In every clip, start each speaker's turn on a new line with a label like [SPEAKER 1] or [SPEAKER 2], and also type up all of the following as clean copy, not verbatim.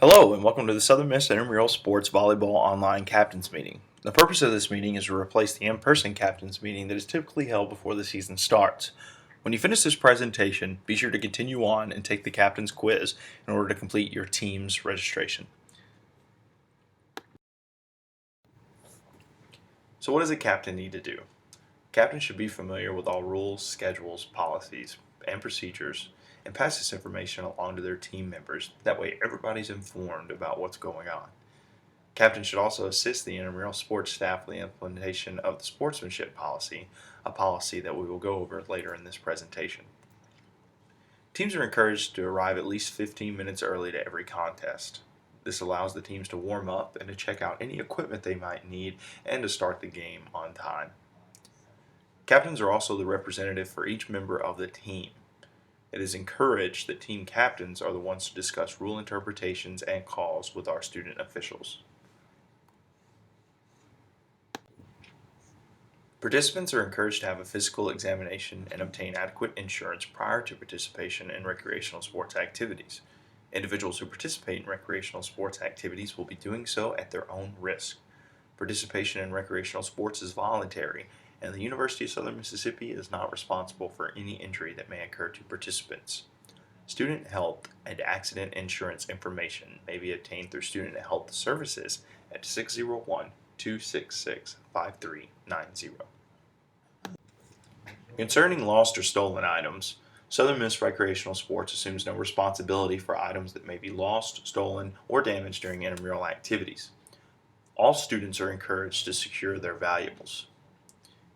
[SPEAKER 1] Hello, and welcome to the Southern Miss Intramural Sports Volleyball Online Captains Meeting. The purpose of this meeting is to replace the in-person Captains Meeting that is typically held before the season starts. When you finish this presentation, be sure to continue on and take the Captains Quiz in order to complete your team's registration. So what does a captain need to do? Captain should be familiar with all rules, schedules, policies, and procedures, and pass this information along to their team members. That way everybody's informed about what's going on. Captain should also assist the intramural sports staff with the implementation of the sportsmanship policy, a policy that we will go over later in this presentation. Teams are encouraged to arrive at least 15 minutes early to every contest. This allows the teams to warm up and to check out any equipment they might need and to start the game on time. Captains are also the representative for each member of the team. It is encouraged that team captains are the ones to discuss rule interpretations and calls with our student officials. Participants are encouraged to have a physical examination and obtain adequate insurance prior to participation in recreational sports activities. Individuals who participate in recreational sports activities will be doing so at their own risk. Participation in recreational sports is voluntary, and the University of Southern Mississippi is not responsible for any injury that may occur to participants. Student health and accident insurance information may be obtained through Student Health Services at 601-266-5390. Concerning lost or stolen items, Southern Miss Recreational Sports assumes no responsibility for items that may be lost, stolen, or damaged during intramural activities. All students are encouraged to secure their valuables.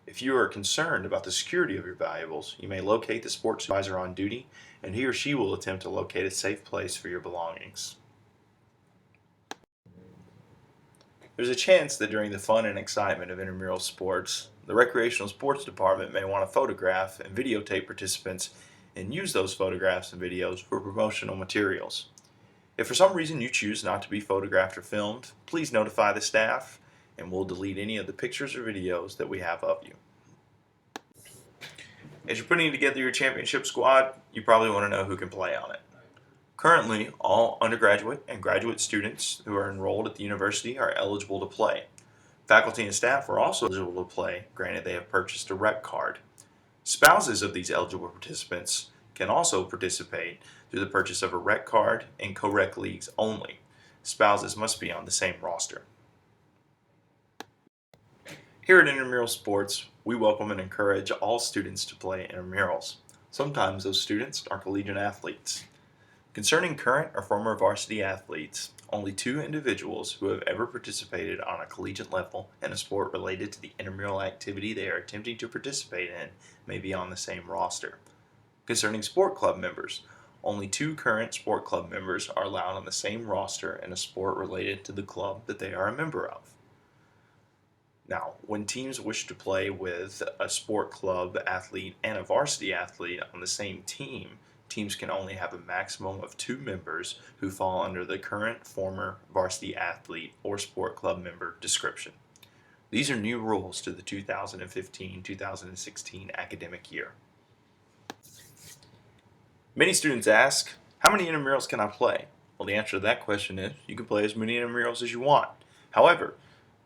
[SPEAKER 1] If you are concerned about the security of your valuables, you may locate the sports supervisor on duty, and he or she will attempt to locate a safe place for your belongings. There's a chance that during the fun and excitement of intramural sports, the recreational sports department may want to photograph and videotape participants and use those photographs and videos for promotional materials. If for some reason you choose not to be photographed or filmed, please notify the staff and we'll delete any of the pictures or videos that we have of you. As you're putting together your championship squad, you probably want to know who can play on it. Currently, all undergraduate and graduate students who are enrolled at the university are eligible to play. Faculty and staff are also eligible to play, granted they have purchased a rec card. Spouses of these eligible participants can also participate through the purchase of a rec card in co-rec leagues only. Spouses must be on the same roster. Here at Intramural Sports, we welcome and encourage all students to play intramurals. Sometimes those students are collegiate athletes. Concerning current or former varsity athletes, only 2 individuals who have ever participated on a collegiate level in a sport related to the intramural activity they are attempting to participate in may be on the same roster. Concerning sport club members, only 2 current sport club members are allowed on the same roster in a sport related to the club that they are a member of. Now, when teams wish to play with a sport club athlete and a varsity athlete on the same team, teams can only have a maximum of 2 members who fall under the current, former varsity athlete or sport club member description. These are new rules to the 2015-2016 academic year. Many students ask, how many intramurals can I play? Well, the answer to that question is, you can play as many intramurals as you want. However,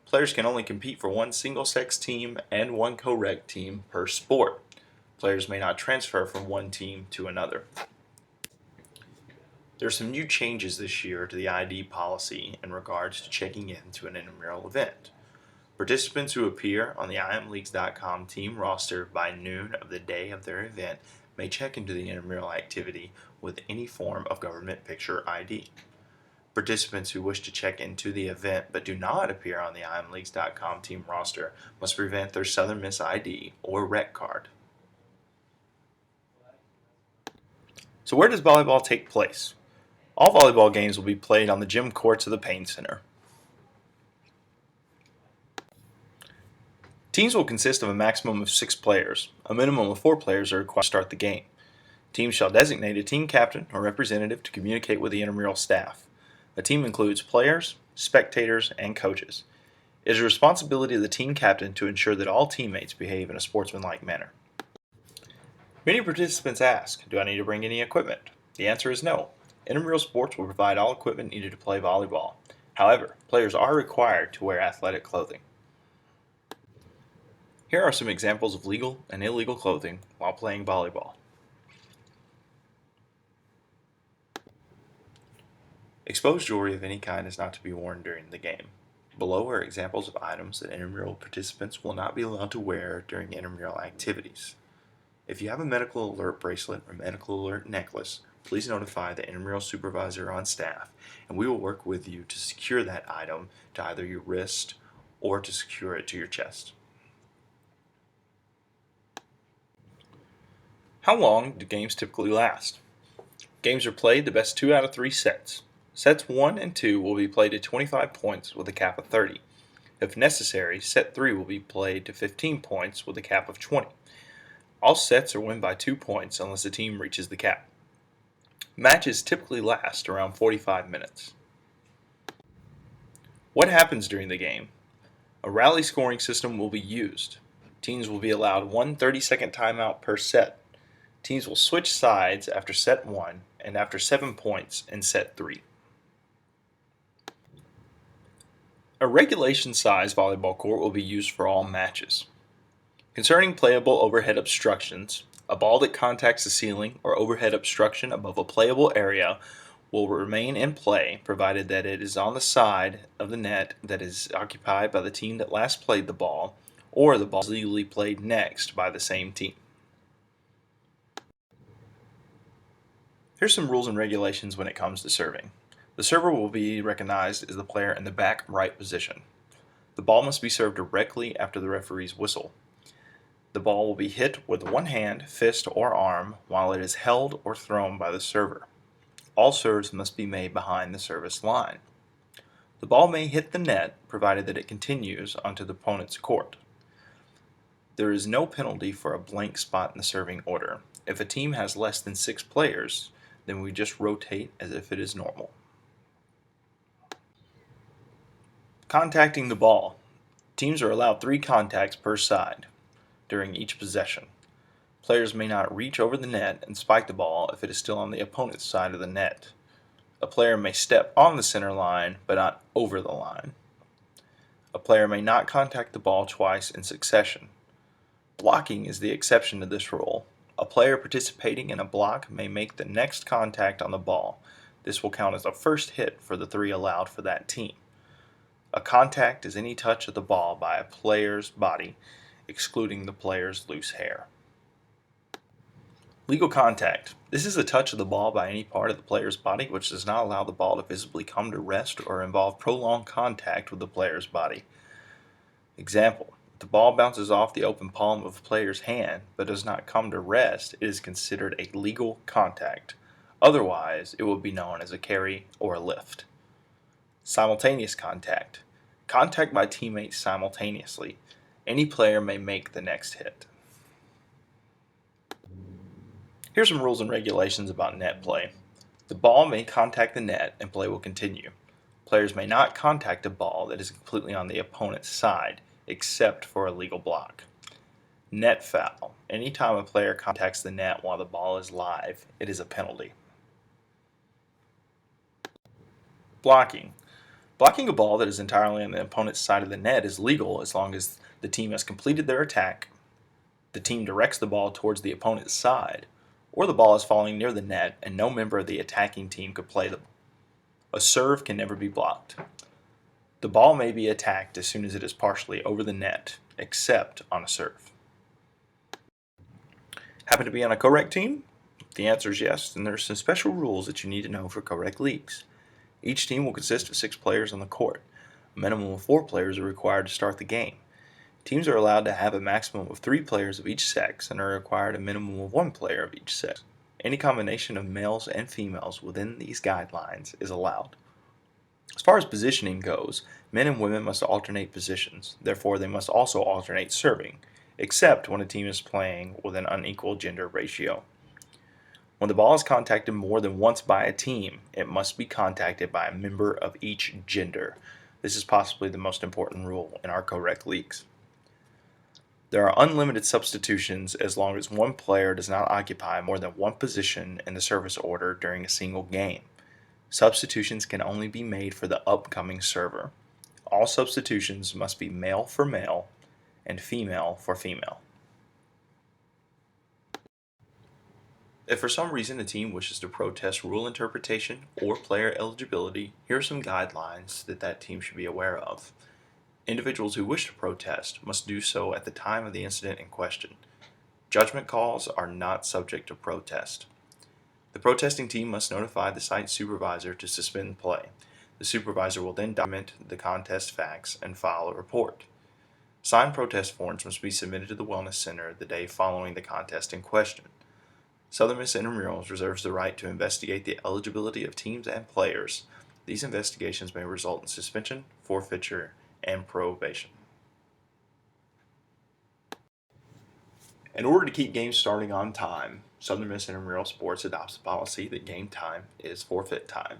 [SPEAKER 1] players can only compete for 1 single-sex team and 1 co-rec team per sport. Players may not transfer from one team to another. There are some new changes this year to the ID policy in regards to checking in to an intramural event. Participants who appear on the imleagues.com team roster by noon of the day of their event may check into the intramural activity with any form of government picture ID. Participants who wish to check into the event but do not appear on the imleagues.com team roster must present their Southern Miss ID or rec card. So where does volleyball take place? All volleyball games will be played on the gym courts of the Payne Center. Teams will consist of a maximum of 6 players. A minimum of 4 players are required to start the game. Teams shall designate a team captain or representative to communicate with the intramural staff. A team includes players, spectators, and coaches. It is the responsibility of the team captain to ensure that all teammates behave in a sportsmanlike manner. Many participants ask, do I need to bring any equipment? The answer is no. Intramural sports will provide all equipment needed to play volleyball. However, players are required to wear athletic clothing. Here are some examples of legal and illegal clothing while playing volleyball. Exposed jewelry of any kind is not to be worn during the game. Below are examples of items that intramural participants will not be allowed to wear during intramural activities. If you have a medical alert bracelet or medical alert necklace, please notify the intramural supervisor on staff, and we will work with you to secure that item to either your wrist or to secure it to your chest. How long do games typically last? Games are played the best 2 out of 3 sets. Sets 1 and 2 will be played to 25 points with a cap of 30. If necessary, set 3 will be played to 15 points with a cap of 20. All sets are won by 2 points unless the team reaches the cap. Matches typically last around 45 minutes. What happens during the game? A rally scoring system will be used. Teams will be allowed one 30-second timeout per set. Teams will switch sides after set 1 and after 7 points in set 3. A regulation size volleyball court will be used for all matches. Concerning playable overhead obstructions, a ball that contacts the ceiling or overhead obstruction above a playable area will remain in play provided that it is on the side of the net that is occupied by the team that last played the ball, or the ball is legally played next by the same team. Here's some rules and regulations when it comes to serving. The server will be recognized as the player in the back right position. The ball must be served directly after the referee's whistle. The ball will be hit with one hand, fist, or arm while it is held or thrown by the server. All serves must be made behind the service line. The ball may hit the net provided that it continues onto the opponent's court. There is no penalty for a blank spot in the serving order. If a team has less than 6 players, then we just rotate as if it is normal. Contacting the ball. Teams are allowed 3 contacts per side during each possession. Players may not reach over the net and spike the ball if it is still on the opponent's side of the net. A player may step on the center line, but not over the line. A player may not contact the ball twice in succession. Blocking is the exception to this rule. A player participating in a block may make the next contact on the ball. This will count as a first hit for the 3 allowed for that team. A contact is any touch of the ball by a player's body, excluding the player's loose hair. Legal contact. This is a touch of the ball by any part of the player's body which does not allow the ball to visibly come to rest or involve prolonged contact with the player's body. Example: if the ball bounces off the open palm of a player's hand but does not come to rest, it is considered a legal contact. Otherwise, it will be known as a carry or a lift. Simultaneous contact. Contact by teammates simultaneously. Any player may make the next hit. Here's some rules and regulations about net play. The ball may contact the net and play will continue. Players may not contact a ball that is completely on the opponent's side, except for a legal block. Net foul. Anytime a player contacts the net while the ball is live, it is a penalty. Blocking. Blocking a ball that is entirely on the opponent's side of the net is legal as long as the team has completed their attack, the team directs the ball towards the opponent's side, or the ball is falling near the net and no member of the attacking team could play the ball. A serve can never be blocked. The ball may be attacked as soon as it is partially over the net, except on a serve. Happen to be on a co-rec team? If the answer is yes, then there are some special rules that you need to know for co-rec leagues. Each team will consist of 6 players on the court. A minimum of 4 players are required to start the game. Teams are allowed to have a maximum of 3 players of each sex and are required a minimum of 1 player of each sex. Any combination of males and females within these guidelines is allowed. As far as positioning goes, men and women must alternate positions. Therefore, they must also alternate serving, except when a team is playing with an unequal gender ratio. When the ball is contacted more than once by a team, it must be contacted by a member of each gender. This is possibly the most important rule in our co-rec leagues. There are unlimited substitutions as long as one player does not occupy more than one position in the service order during a single game. Substitutions can only be made for the upcoming server. All substitutions must be male for male and female for female. If for some reason a team wishes to protest rule interpretation or player eligibility, here are some guidelines that team should be aware of. Individuals who wish to protest must do so at the time of the incident in question. Judgment calls are not subject to protest. The protesting team must notify the site supervisor to suspend play. The supervisor will then document the contest facts and file a report. Signed protest forms must be submitted to the Wellness Center the day following the contest in question. Southern Miss Intramurals reserves the right to investigate the eligibility of teams and players. These investigations may result in suspension, forfeiture, and probation. In order to keep games starting on time, Southern Miss Intramural Sports adopts a policy that game time is forfeit time.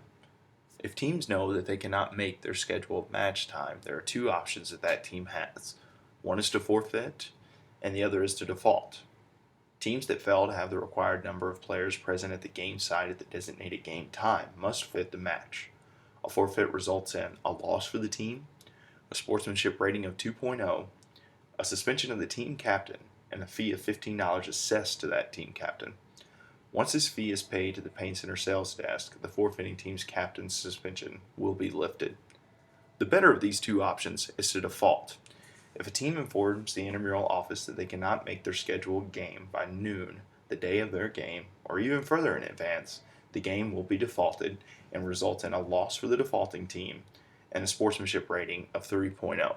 [SPEAKER 1] If teams know that they cannot make their scheduled match time, there are two options that team has. One is to forfeit, and the other is to default. Teams that fail to have the required number of players present at the game site at the designated game time must forfeit the match. A forfeit results in a loss for the team, a sportsmanship rating of 2.0, a suspension of the team captain, and a fee of $15 assessed to that team captain. Once this fee is paid to the Pain Center sales desk, the forfeiting team's captain's suspension will be lifted. The better of these two options is to default. If a team informs the intramural office that they cannot make their scheduled game by noon the day of their game, or even further in advance, the game will be defaulted and result in a loss for the defaulting team and a sportsmanship rating of 3.0.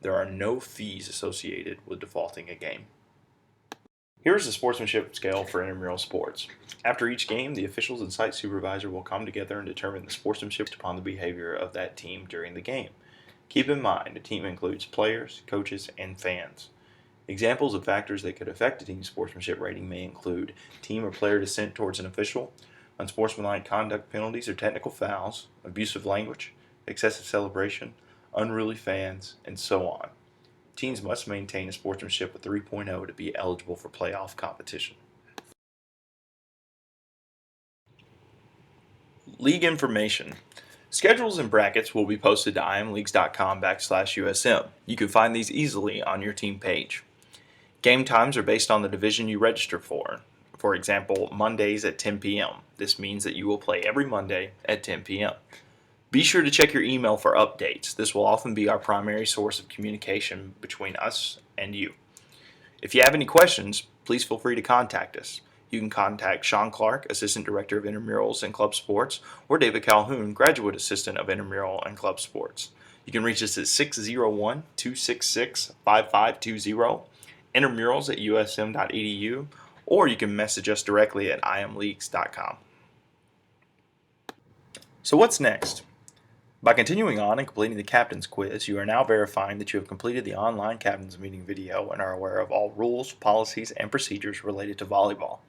[SPEAKER 1] There are no fees associated with defaulting a game. Here is the sportsmanship scale for intramural sports. After each game, the officials and site supervisor will come together and determine the sportsmanship upon the behavior of that team during the game. Keep in mind, a team includes players, coaches, and fans. Examples of factors that could affect a team's sportsmanship rating may include team or player dissent towards an official, unsportsmanlike conduct penalties or technical fouls, abusive language, excessive celebration, unruly fans, and so on. Teams must maintain a sportsmanship of 3.0 to be eligible for playoff competition. League information. Schedules and brackets will be posted to imleagues.com/USM. You can find these easily on your team page. Game times are based on the division you register for. For example, Mondays at 10 p.m. This means that you will play every Monday at 10 p.m. Be sure to check your email for updates. This will often be our primary source of communication between us and you. If you have any questions, please feel free to contact us. You can contact Sean Clark, Assistant Director of Intramurals and Club Sports, or David Calhoun, Graduate Assistant of Intramural and Club Sports. You can reach us at 601-266-5520, intramurals@usm.edu, or you can message us directly at imleagues.com. So what's next? By continuing on and completing the Captain's Quiz, you are now verifying that you have completed the online Captain's Meeting video and are aware of all rules, policies, and procedures related to volleyball.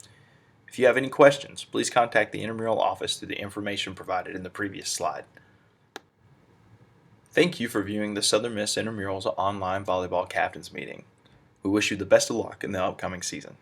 [SPEAKER 1] If you have any questions, please contact the intramural office through the information provided in the previous slide. Thank you for viewing the Southern Miss Intramurals online volleyball captain's meeting. We wish you the best of luck in the upcoming season.